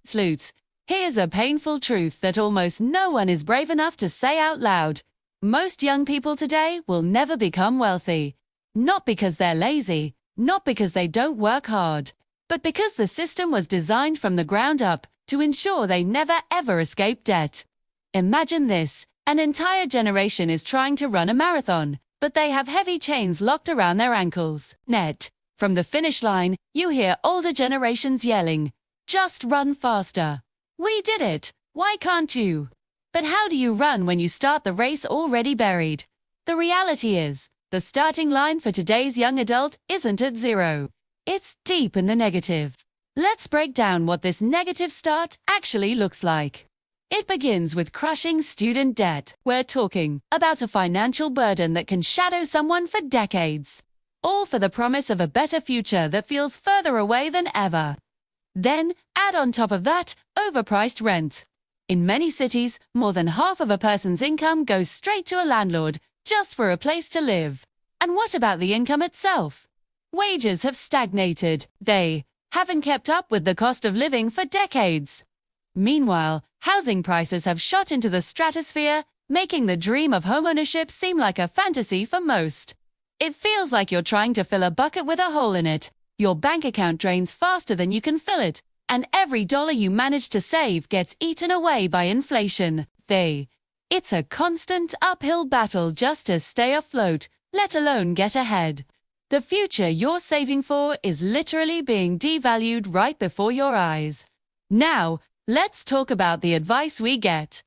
Sleuths, here's a painful truth that almost no one is brave enough to say out loud. Most young people today will never become wealthy. Not because they're lazy, not because they don't work hard, but because the system was designed from the ground up to ensure they never ever escape debt. Imagine this, an entire generation is trying to run a marathon, but they have heavy chains locked around their ankles. From the finish line, you hear older generations yelling, "Just run faster. We did it. Why can't you?" But how do you run when you start the race already buried? The reality is, the starting line for today's young adult isn't at zero. It's deep in the negative. Let's break down what this negative start actually looks like. It begins with crushing student debt. We're talking about a financial burden that can shadow someone for decades, all for the promise of a better future that feels further away than ever. Then, add on top of that, overpriced rent. In many cities, more than half of a person's income goes straight to a landlord, just for a place to live. And what about the income itself? Wages have stagnated. They haven't kept up with the cost of living for decades. Meanwhile, housing prices have shot into the stratosphere, making the dream of homeownership seem like a fantasy for most. It feels like you're trying to fill a bucket with a hole in it. Your bank account drains faster than you can fill it, and every dollar you manage to save gets eaten away by inflation. It's a constant uphill battle just to stay afloat, let alone get ahead. The future you're saving for is literally being devalued right before your eyes. Now, let's talk about the advice we get.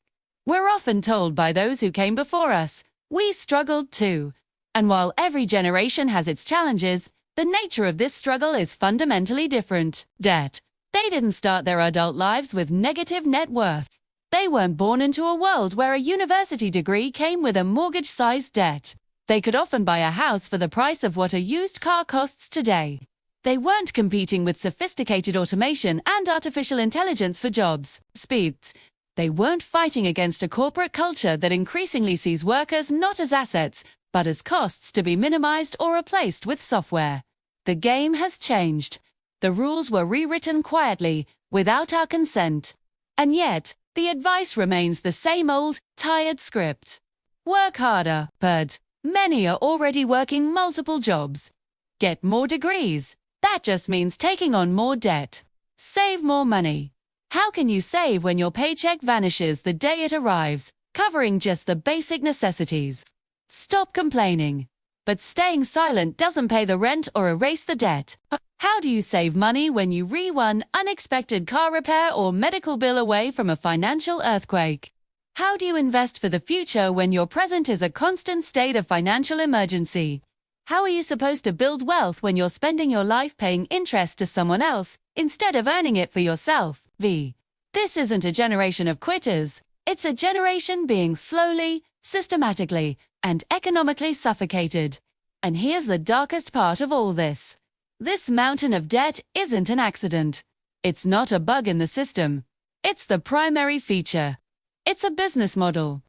We're often told by those who came before us, we struggled too. And while every generation has its challenges, the nature of this struggle is fundamentally different. Debt. They didn't start their adult lives with negative net worth. They weren't born into a world where a university degree came with a mortgage-sized debt. They could often buy a house for the price of what a used car costs today. They weren't competing with sophisticated automation and artificial intelligence for jobs, speeds. They weren't fighting against a corporate culture that increasingly sees workers not as assets, but as costs to be minimized or replaced with software. The game has changed. The rules were rewritten quietly, without our consent. And yet, the advice remains the same old, tired script. Work harder, but many are already working multiple jobs. Get more degrees. That just means taking on more debt. Save more money. How can you save when your paycheck vanishes the day it arrives, covering just the basic necessities? Stop complaining. But staying silent doesn't pay the rent or erase the debt. How do you save money when you re-one unexpected car repair or medical bill away from a financial earthquake? How do you invest for the future when your present is a constant state of financial emergency? How are you supposed to build wealth when you're spending your life paying interest to someone else instead of earning it for yourself? This isn't a generation of quitters. It's a generation being slowly, systematically, and economically suffocated. And here's the darkest part of all this. This mountain of debt isn't an accident. It's not a bug in the system. It's the primary feature. It's a business model.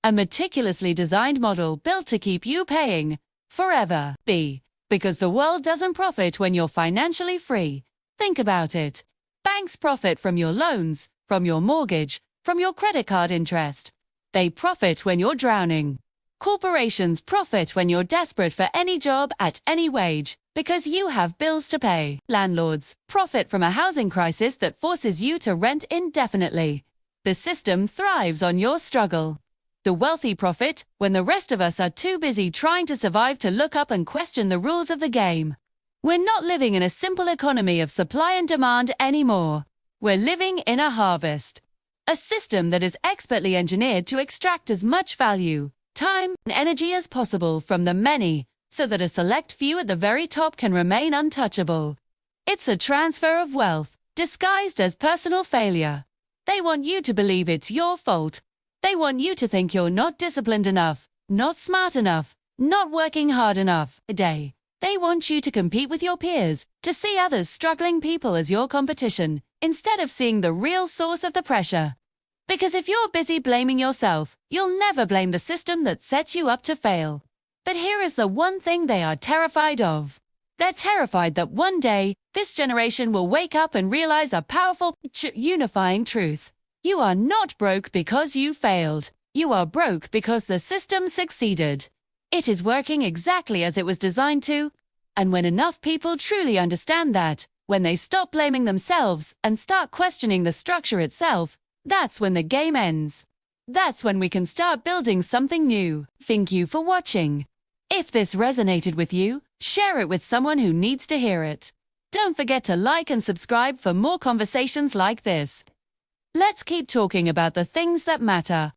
A meticulously designed model built to keep you paying forever. Because the world doesn't profit when you're financially free. Think about it. Banks profit from your loans, from your mortgage, from your credit card interest. They profit when you're drowning. Corporations profit when you're desperate for any job at any wage, because you have bills to pay. Landlords profit from a housing crisis that forces you to rent indefinitely. The system thrives on your struggle. The wealthy profit when the rest of us are too busy trying to survive to look up and question the rules of the game. We're not living in a simple economy of supply and demand anymore. We're living in a harvest. A system that is expertly engineered to extract as much value, time, and energy as possible from the many, so that a select few at the very top can remain untouchable. It's a transfer of wealth, disguised as personal failure. They want you to believe it's your fault. They want you to think you're not disciplined enough, not smart enough, not working hard enough. They want you to compete with your peers, to see others struggling people as your competition, instead of seeing the real source of the pressure. Because if you're busy blaming yourself, you'll never blame the system that sets you up to fail. But here is the one thing they are terrified of. They're terrified that one day, This generation will wake up and realize a powerful, unifying truth. You are not broke because you failed. You are broke because the system succeeded. It is working exactly as it was designed to. And when enough people truly understand that, when they stop blaming themselves and start questioning the structure itself, that's when the game ends. That's when we can start building something new. Thank you for watching. If this resonated with you, share it with someone who needs to hear it. Don't forget to like and subscribe for more conversations like this. Let's keep talking about the things that matter.